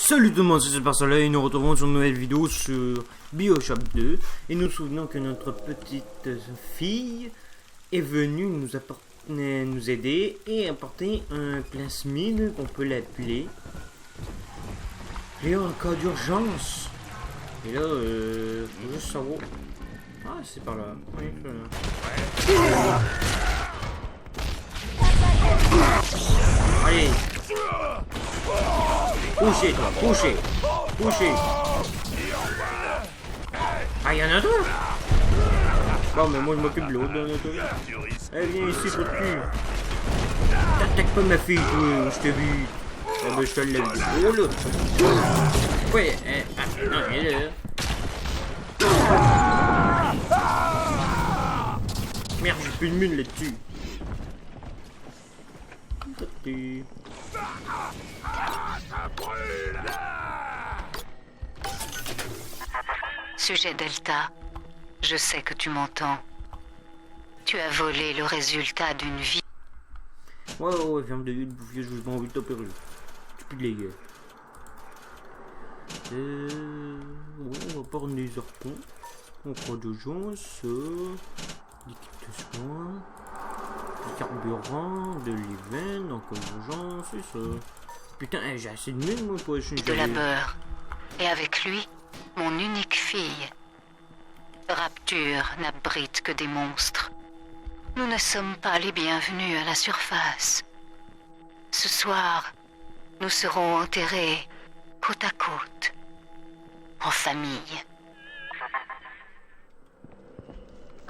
Salut tout le monde, c'est Super Soleil et nous retrouvons sur une nouvelle vidéo sur BioShock 2. Et nous nous souvenons que notre petite fille est venue nous aider et apporter un plasmide qu'on peut l'appeler. Et en cas d'urgence. Et là, faut juste savoir. Ah, c'est par là. Oui, c'est là. Allez. Poussez toi, poussez. Poussez. Ah, y'en a deux. Bon, mais moi je m'occupe de l'autre. Eh, viens ici, pour le cul. T'attaques pas ma fille, toi, je t'ai vu. Ah ben, je te lève. Oh là. Ouais, non, elle est là. Merde, j'ai plus de mine là-dessus. Sujet Delta, je sais que tu m'entends. Tu as volé le résultat d'une vie. Ouais, ferme de gueule, bouffier, je vous ai envie de taper. Tu plus de les gars. Bon, on va prendre des harpons. On prend d'urgence, l'équipe de soins, du carburant, de l'event, encore d'urgence, c'est ça. Putain, j'ai assez de mine moi pour échanger. De la beurre. Et avec lui, mon unique fille. Rapture n'abrite que des monstres. Nous ne sommes pas les bienvenus à la surface. Ce soir, nous serons enterrés côte à côte, en famille.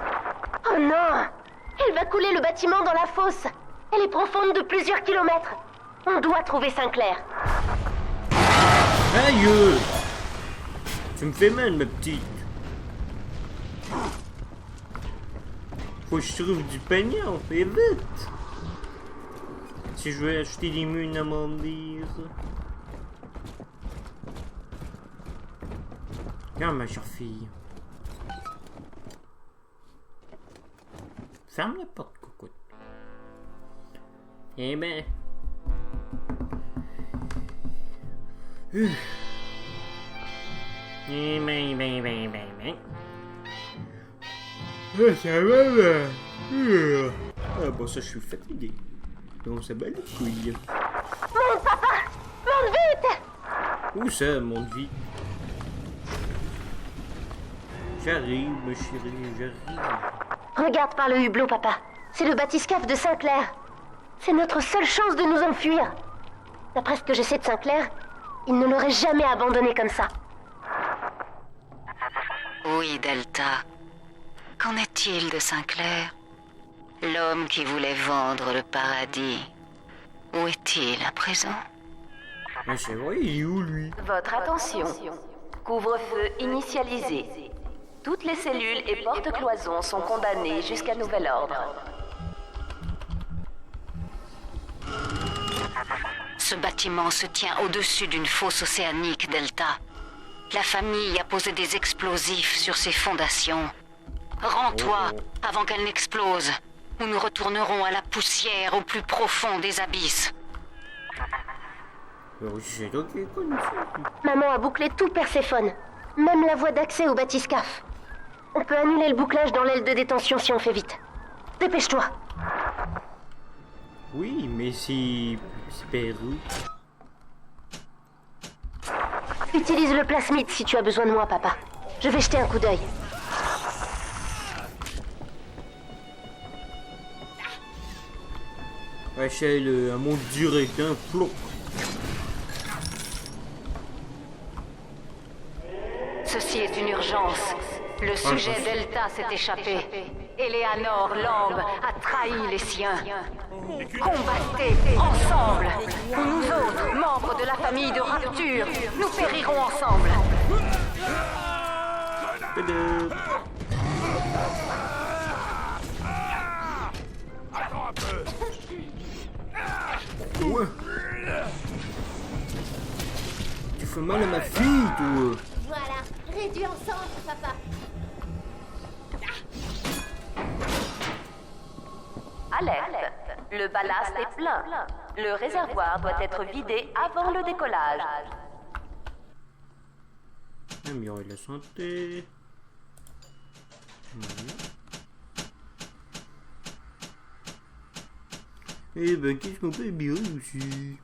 Oh non! Elle va couler le bâtiment dans la fosse. Elle est profonde de plusieurs kilomètres. On doit trouver Sinclair. Aïe! Tu me fais mal, ma petite. Faut que je trouve du panier, on fait vite. Si je veux acheter des munes à mendier. Regarde, ma chère fille. Ferme la porte, cocotte. Eh ben. Eh ben. Ah, ça va, là. Ah, bon, ça, je suis fatigué. Donc, ça bat les couilles. Monte, papa! Monte vite! Où ça, monte vite? J'arrive, ma chérie, j'arrive. Regarde par le hublot, papa. C'est le bathyscaphe de Sinclair. C'est notre seule chance de nous enfuir. D'après ce que je sais de Sinclair, il ne l'aurait jamais abandonné comme ça. Oui, Delta. Qu'en est-il de Sinclair? L'homme qui voulait vendre le paradis. Où est-il à présent? Mais c'est vrai, il est où, lui? Votre attention. Couvre-feu initialisé. Toutes les cellules et porte-cloisons sont condamnées jusqu'à nouvel ordre. Ce bâtiment se tient au-dessus d'une fosse océanique, Delta. La famille a posé des explosifs sur ses fondations. Rends-toi avant qu'elle n'explose, ou nous retournerons à la poussière au plus profond des abysses. C'est toi qui es connu. Maman a bouclé tout Perséphone. Même la voie d'accès au bathyscaphe. On peut annuler le bouclage dans l'aile de détention si on fait vite. Dépêche-toi. Oui, mais c'est Pérou. Utilise le plasmide si tu as besoin de moi, papa. Je vais jeter un coup d'œil. Rachel, un monde direct, hein, flop. Ceci est une urgence. Le sujet Delta s'est échappé. Eleanor Lamb a trahi les siens. Combattez ensemble. Ou nous autres, membres de la famille de Rapture, nous périrons ensemble. Ouais. Tu fais mal à ma fille, toi. Voilà, réduis ensemble, papa. Alerte. Le ballast est plein. Le réservoir doit être vidé avant le décollage. Améliorer la santé. Voilà. Et ben qu'est-ce qu'on peut améliorer aussi?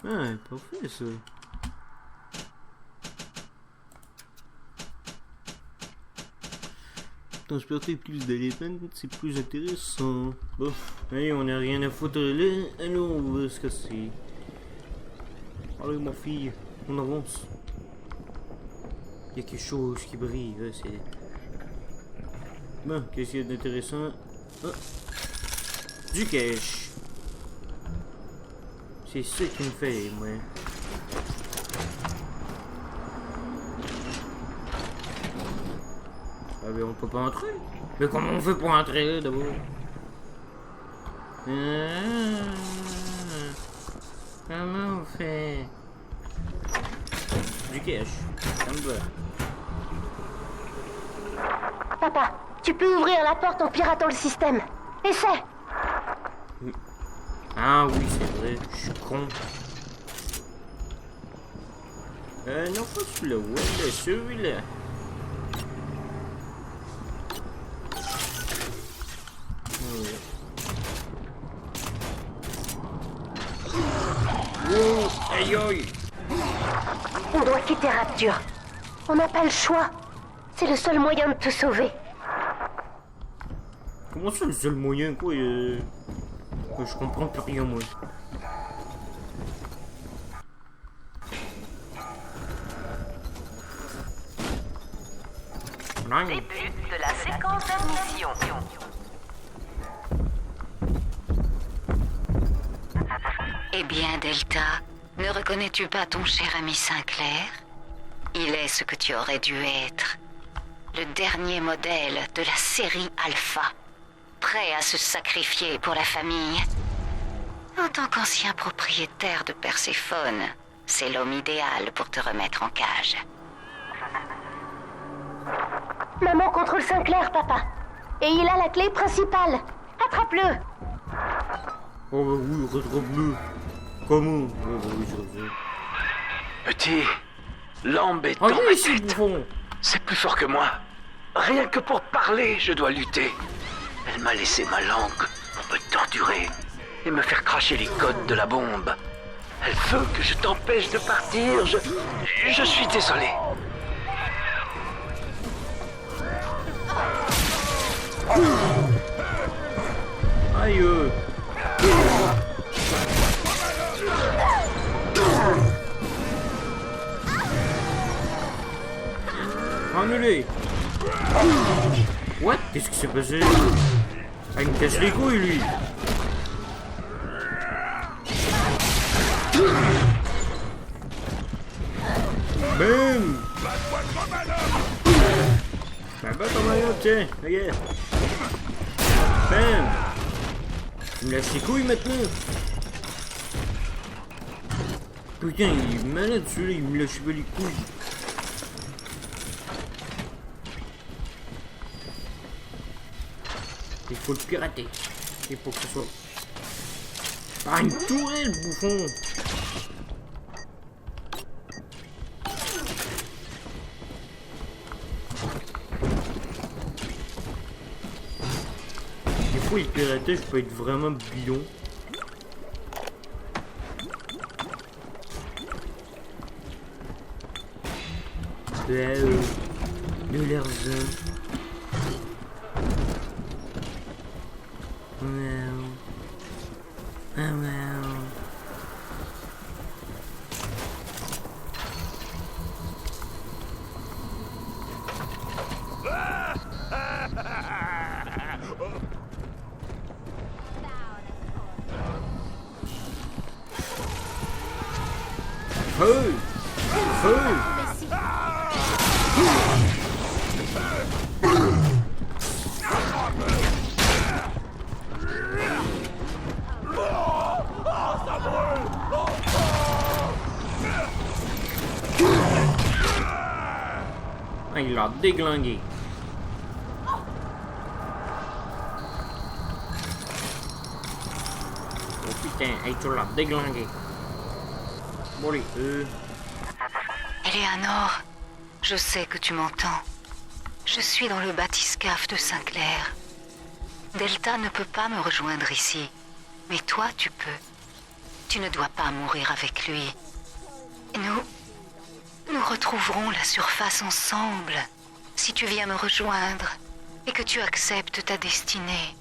Ah, parfait ça. Transporter plus d'éléphants, c'est plus intéressant. Bon, allez, on n'a rien à foutre là, alors on va se casser. Allez, ma fille, on avance. Il y a quelque chose qui brille, là, c'est... Bon, qu'est-ce qu'il y a d'intéressant? Ah. Du cash. C'est ça qui me fait, moi. Ah ben on peut pas entrer. Mais comment on fait pour entrer là d'abord? Comment on fait? Du cash. Ça me va. Papa, tu peux ouvrir la porte en piratant le système. Essaie. Ah oui, c'est vrai, je suis con. Non, pas celui-là, ouais, celui-là. Oh, aïe aïe. On doit quitter Rapture. On n'a pas le choix. C'est le seul moyen de te sauver. Comment ça, le seul moyen, quoi? Je comprends plus rien, moi. Début de la séquence d'admission. Eh bien, Delta, ne reconnais-tu pas ton cher ami Sinclair? Il est ce que tu aurais dû être. Le dernier modèle de la série Alpha. Prêt à se sacrifier pour la famille. En tant qu'ancien propriétaire de Perséphone, c'est l'homme idéal pour te remettre en cage. Maman contrôle Sinclair, papa. Et il a la clé principale. Attrape-le. Oh bah oui, rattrape-le. Comment? Oh bah oui, je sais. Petit, Lambe est Oh dans oui, ma ici, tête. bouffon. C'est plus fort que moi. Rien que pour parler, je dois lutter. Elle m'a laissé ma langue pour me torturer et me faire cracher les codes de la bombe. Elle veut que je t'empêche de partir. Je suis désolé. Aïe. Annulé. What? Qu'est-ce qui s'est passé? Ah, il me casse les couilles, lui. Bam. Bah, comme un autre, tiens, regarde. Bam. Il me lâche les couilles maintenant. Putain, il est malade celui-là, il me lâche pas les couilles. Il faut le pirater. Il faut que ce soit... Ah, une tourelle, bouffon. Des fois, il pirater, je peux être vraiment bidon. De l'argent. Feu! Feu! Ah, il l'a déglingué. putain, hey, tu l'as déglingué. Bon, allez, Eleanor, je sais que tu m'entends. Je suis dans le bathyscaphe de Sinclair. Delta ne peut pas me rejoindre ici, mais toi tu peux. Tu ne dois pas mourir avec lui. Nous retrouverons la surface ensemble, si tu viens me rejoindre et que tu acceptes ta destinée.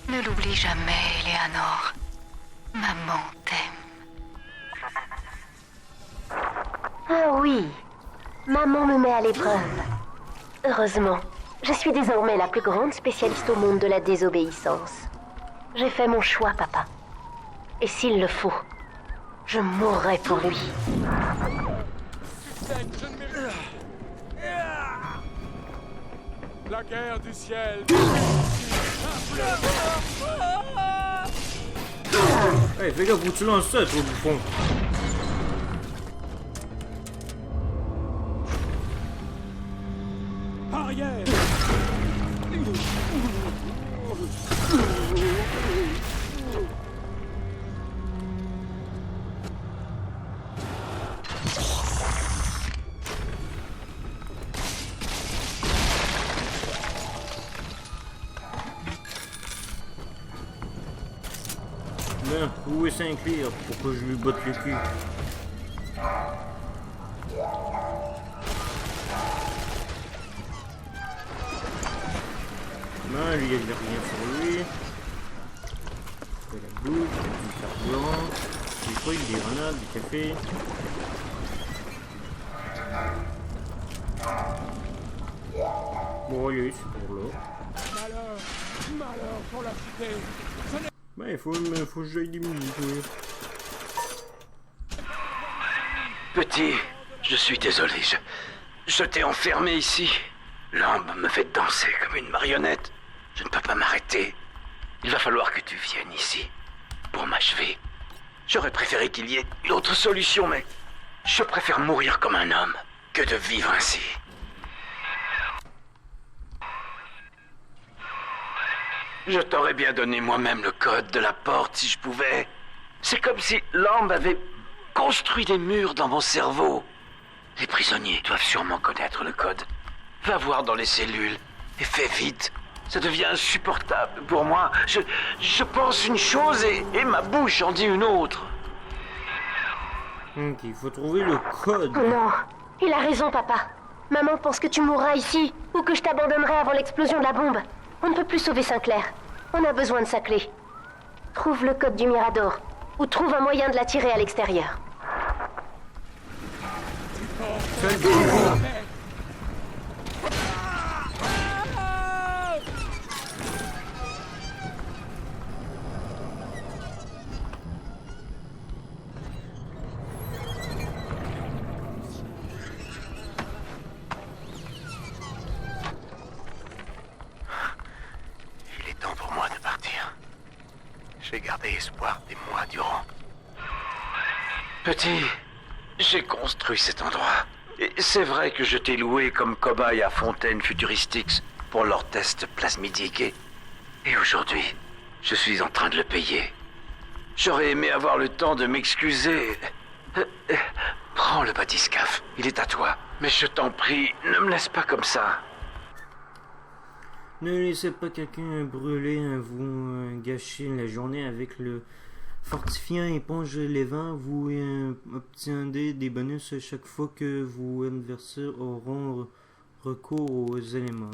Ne l'oublie jamais, Eleanor. Maman t'aime. Ah oui, maman me met à l'épreuve. Heureusement, je suis désormais la plus grande spécialiste au monde de la désobéissance. J'ai fait mon choix, papa. Et s'il le faut, je mourrai pour lui. La guerre du ciel. Hey, fais gaffe où tu lances ça, toi, bouffon. Arrière. Ben, où est Sinclair? Pourquoi je lui botte le cul? Non, lui, il n'y a rien sur lui. De la bouffe, du carburant, des trucs, des grenades, du café. Bon, allez, c'est pour là. Malheur. Malheur pour la cité. Ben, il faut que j'aille des minutes, oui. Petit, je suis désolé, je t'ai enfermé ici. Lambe me fait danser comme une marionnette. Je ne peux pas m'arrêter. Il va falloir que tu viennes ici pour m'achever. J'aurais préféré qu'il y ait une autre solution, mais je préfère mourir comme un homme que de vivre ainsi. Je t'aurais bien donné moi-même le code de la porte si je pouvais. C'est comme si Lambe avait construit des murs dans mon cerveau. Les prisonniers doivent sûrement connaître le code. Va voir dans les cellules et fais vite. Ça devient insupportable pour moi. Je pense une chose et ma bouche en dit une autre. Ok, il faut trouver le code. Oh non, il a raison, papa. Maman pense que tu mourras ici ou que je t'abandonnerai avant l'explosion de la bombe. On ne peut plus sauver Sinclair. On a besoin de sa clé. Trouve le code du Mirador ou trouve un moyen de la tirer à l'extérieur. Il est temps pour moi de partir. J'ai gardé espoir des mois durant. Petit, j'ai construit cet endroit. Et c'est vrai que je t'ai loué comme cobaye à Fontaine Futuristix pour leur test plasmidique. Et aujourd'hui, je suis en train de le payer. J'aurais aimé avoir le temps de m'excuser. Prends le bathyscaphe, il est à toi. Mais je t'en prie, ne me laisse pas comme ça. Ne laissez pas quelqu'un brûler, vous gâcher la journée avec le fortifiant éponge les vents. Vous obtiendrez des bonus chaque fois que vos adversaires auront recours aux éléments.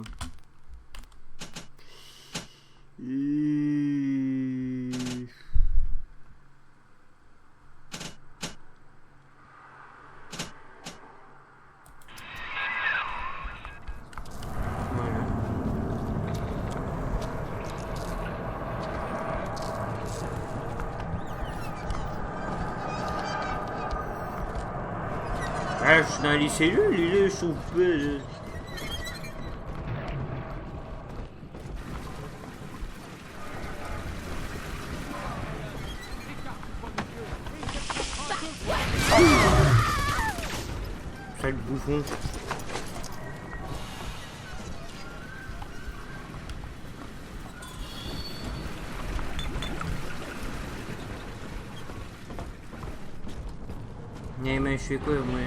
Ah, je suis dans les cellules, là, je trouve pas, là. Sale bouffon. Mais je fais quoi moi?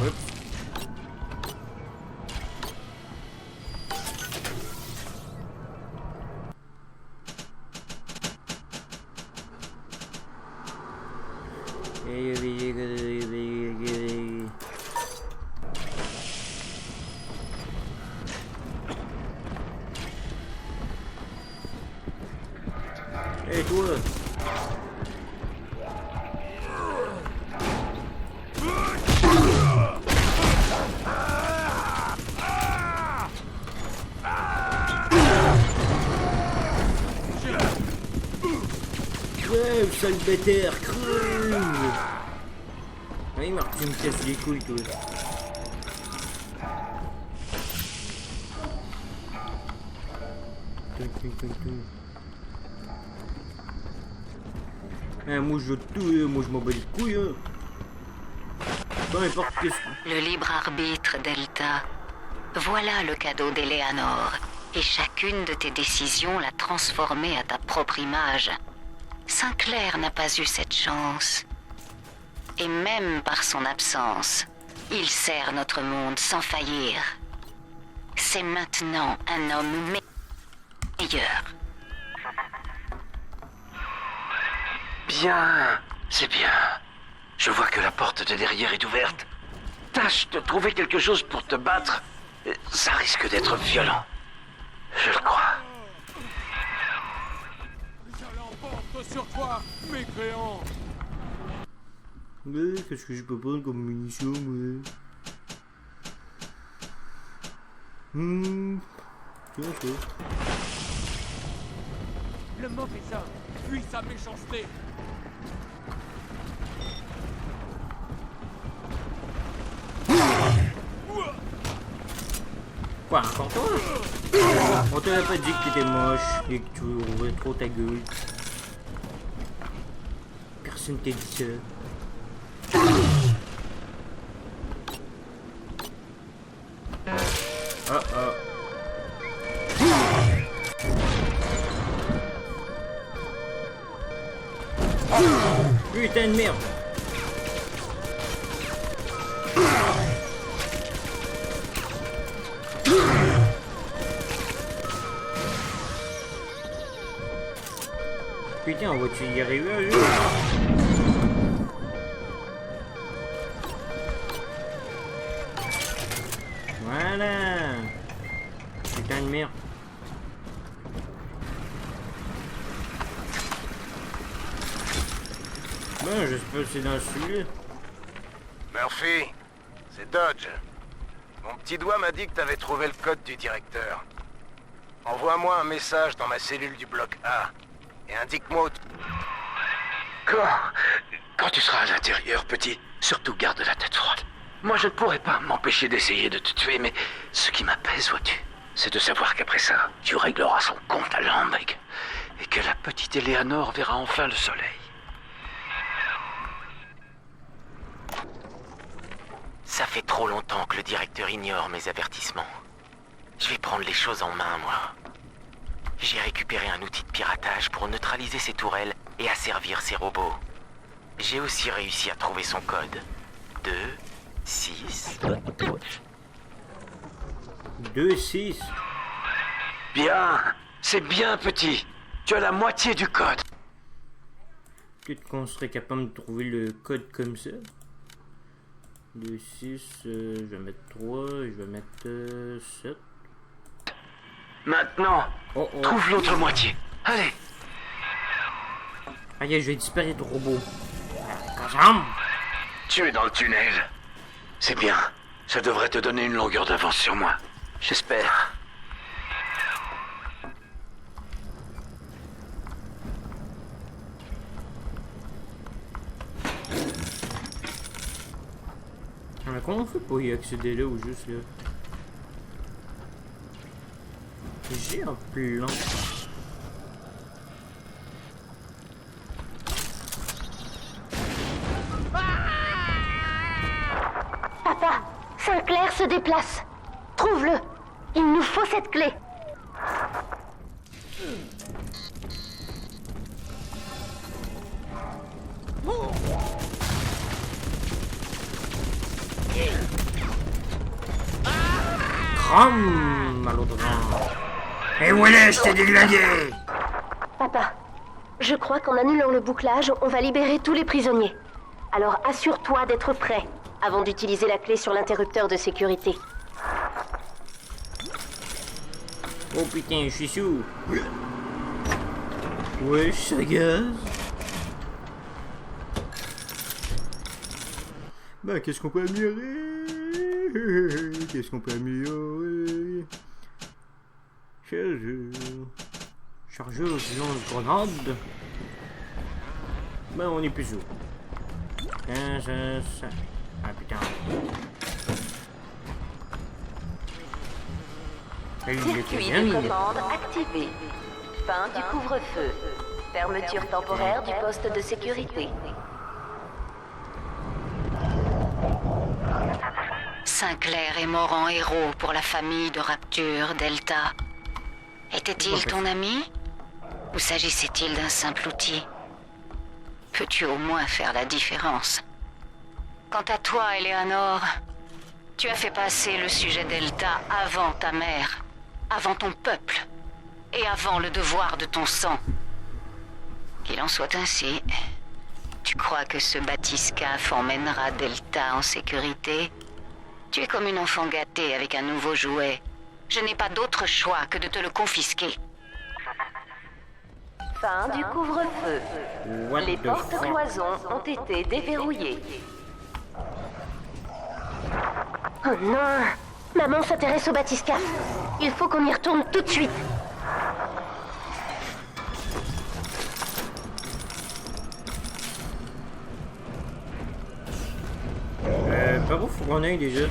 Oups. Hey toi! Crève, sale bêtère, crève! Oui, Marc, tu me casses les couilles, toi. Moi je tout, moi je m'en bats les couilles, hein. Peu importe que... Le libre arbitre, Delta. Voilà le cadeau d'Eleanor. Et chacune de tes décisions l'a transformée à ta propre image. Sinclair n'a pas eu cette chance. Et même par son absence, il sert notre monde sans faillir. C'est maintenant un homme meilleur. Bien, c'est bien. Je vois que la porte de derrière est ouverte. Tâche de trouver quelque chose pour te battre. Ça risque d'être violent. Je le crois. Je l'emporte sur toi, mécréant. Mais qu'est-ce que je peux prendre comme munition, moi? Tiens, ça. Le mauvais homme fuit sa méchanceté. Quoi, encore toi? On t'avait pas dit que t'étais moche et que tu ouvrais trop ta gueule. Personne t'a dit ça. Putain de merde! Putain, on va-tu y arriver un jour? Voilà! Putain de merde! Bon, j'espère que c'est dans celui-là. Murphy, c'est Dodge. Mon petit doigt m'a dit que t'avais trouvé le code du directeur. Envoie-moi un message dans ma cellule du bloc A et indique-moi où... Quand tu seras à l'intérieur, petit, surtout garde la tête froide. Moi, je ne pourrais pas m'empêcher d'essayer de te tuer, mais ce qui m'apaise, vois-tu, c'est de savoir qu'après ça, tu régleras son compte à Lamb et que la petite Eleanor verra enfin le soleil. Ça fait trop longtemps que le directeur ignore mes avertissements. Je vais prendre les choses en main, moi. J'ai récupéré un outil de piratage pour neutraliser ses tourelles et asservir ses robots. J'ai aussi réussi à trouver son code. 2, 6... 2, 6. Bien, c'est bien, petit. Tu as la moitié du code. Peut-être qu'on serait capable de trouver le code comme ça. 2, 6, je vais mettre 3, je vais mettre 7. Maintenant, trouve l'autre moitié. Allez. Aïe, je vais disparaître, robot. Kazam! Tu es dans le tunnel. C'est bien. Ça devrait te donner une longueur d'avance sur moi. J'espère. Mais comment on fait pour y accéder là ou juste là? J'ai un plan. Papa, Sinclair se déplace. Trouve-le. Il nous faut cette clé. Cram, malodorant. Et voilà, je t'ai déglingué. Papa, je crois qu'en annulant le bouclage, on va libérer tous les prisonniers. Alors assure-toi d'être prêt avant d'utiliser la clé sur l'interrupteur de sécurité. Oh putain, je suis sous. Wesh, ça gaz. Bah, qu'est-ce qu'on peut améliorer? Qu'est-ce qu'on peut améliorer? Chargeur de grenade. Ben, on est plus haut. Ah putain. Circuit de commande activé. Fin du couvre-feu. Fermeture temporaire du poste de sécurité. Sinclair est mort en héros pour la famille de Rapture, Delta. Était-il ton ami? Ou s'agissait-il d'un simple outil? Peux-tu au moins faire la différence? Quant à toi, Eleanor, tu as fait passer le sujet Delta avant ta mère, avant ton peuple, et avant le devoir de ton sang. Qu'il en soit ainsi. Tu crois que ce bathyscaphe emmènera Delta en sécurité? Tu es comme une enfant gâtée avec un nouveau jouet. Je n'ai pas d'autre choix que de te le confisquer. Fin du couvre-feu. Les portes cloisons ont été déverrouillées. Oh non! Maman s'intéresse au bathyscaphe. Il faut qu'on y retourne tout de suite. Par où faut qu'on aille déjà?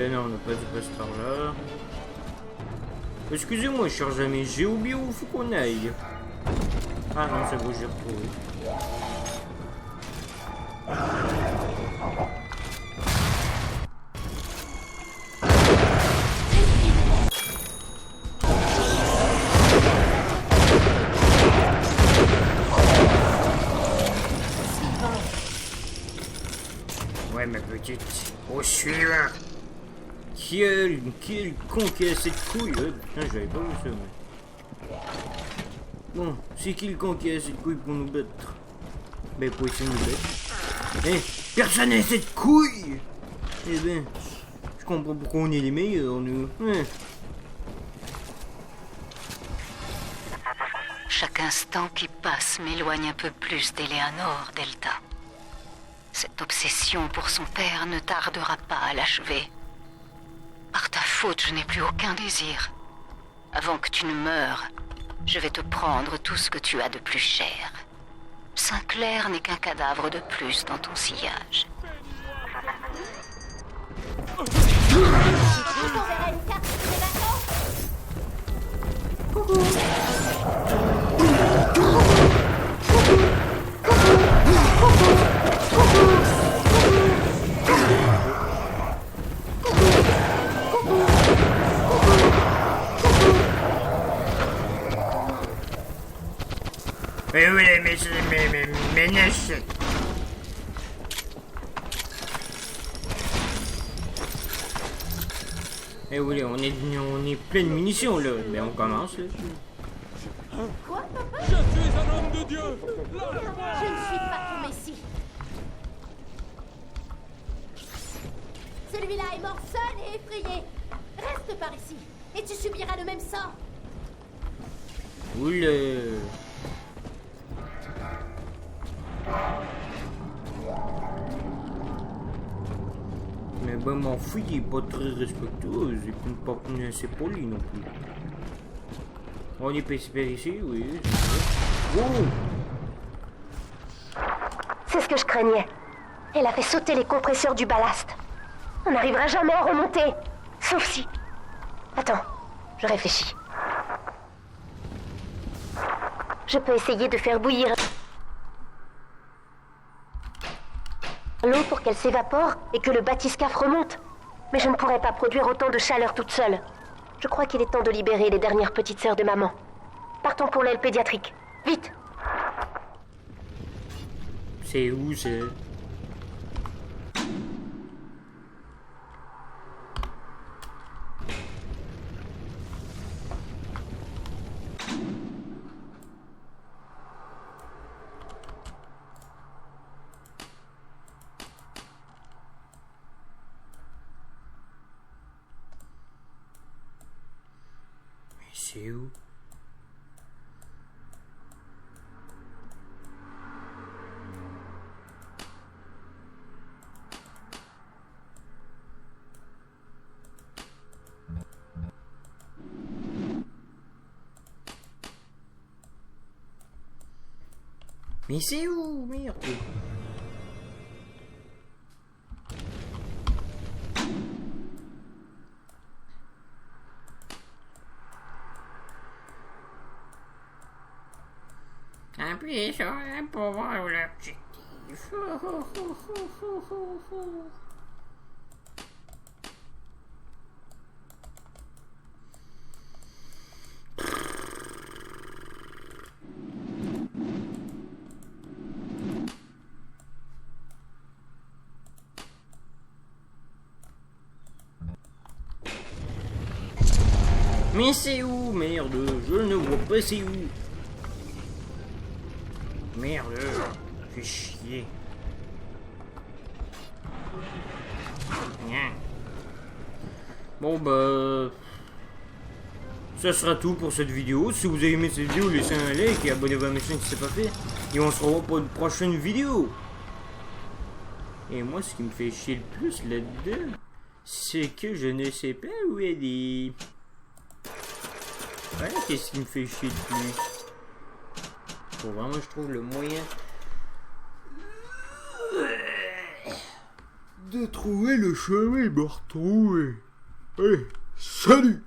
Non, on n'a pas dû passer par là. Excusez-moi, chers amis, j'ai oublié où faut qu'on aille. Ah non, c'est bon, j'ai retrouvé. Ouais, ma petite. Au suivant. Quel con qui a cette couille? Putain, j'avais pas vu ça, moi. Bon, c'est qui le con qui a cette couille pour nous battre? Ben, pour essayer de nous battre. Eh, personne n'a cette couille! Eh ben, je comprends pourquoi on est les meilleurs, nous. Chaque instant qui passe m'éloigne un peu plus d'Eleanor, Delta. Cette obsession pour son père ne tardera pas à l'achever. Par ta faute, je n'ai plus aucun désir. Avant que tu ne meures, je vais te prendre tout ce que tu as de plus cher. Sinclair n'est qu'un cadavre de plus dans ton sillage. Mais oui, mais neige. Eh oui, on est plein de munitions là, mais on commence là. Je suis un homme de Dieu. Lâche-moi. Je ne suis pas ton messie. Celui-là est mort seul et effrayé. Reste par ici, et tu subiras le même sort. Oula. Mais ben mon fou il est pas très respectueux, il peut pas assez poli non plus. On est passé par ici, oui. Oh! C'est ce que je craignais. Elle a fait sauter les compresseurs du ballast. On n'arrivera jamais à remonter. Sauf si... Attends, je réfléchis. Je peux essayer de faire bouillir l'eau pour qu'elle s'évapore et que le bathyscaphe remonte. Mais je ne pourrais pas produire autant de chaleur toute seule. Je crois qu'il est temps de libérer les dernières petites sœurs de maman. Partons pour l'aile pédiatrique. Vite! C'est où, c'est... C'est où? Mais c'est où? Merde! Appuyez sur un pour voir l'objectif. Mais c'est où? Merde, je ne vois pas c'est où. Merde, fais chier. Bon bah... ça sera tout pour cette vidéo. Si vous avez aimé cette vidéo, laissez un like et abonnez-vous à ma chaîne si c'est pas fait. Et on se revoit pour une prochaine vidéo. Et moi, ce qui me fait chier le plus là-dedans, c'est que je ne sais pas où elle est. Ouais, qu'est-ce qui me fait chier le plus? Faut vraiment, je trouve le moyen de trouver le chemin de me retrouver. Allez, salut!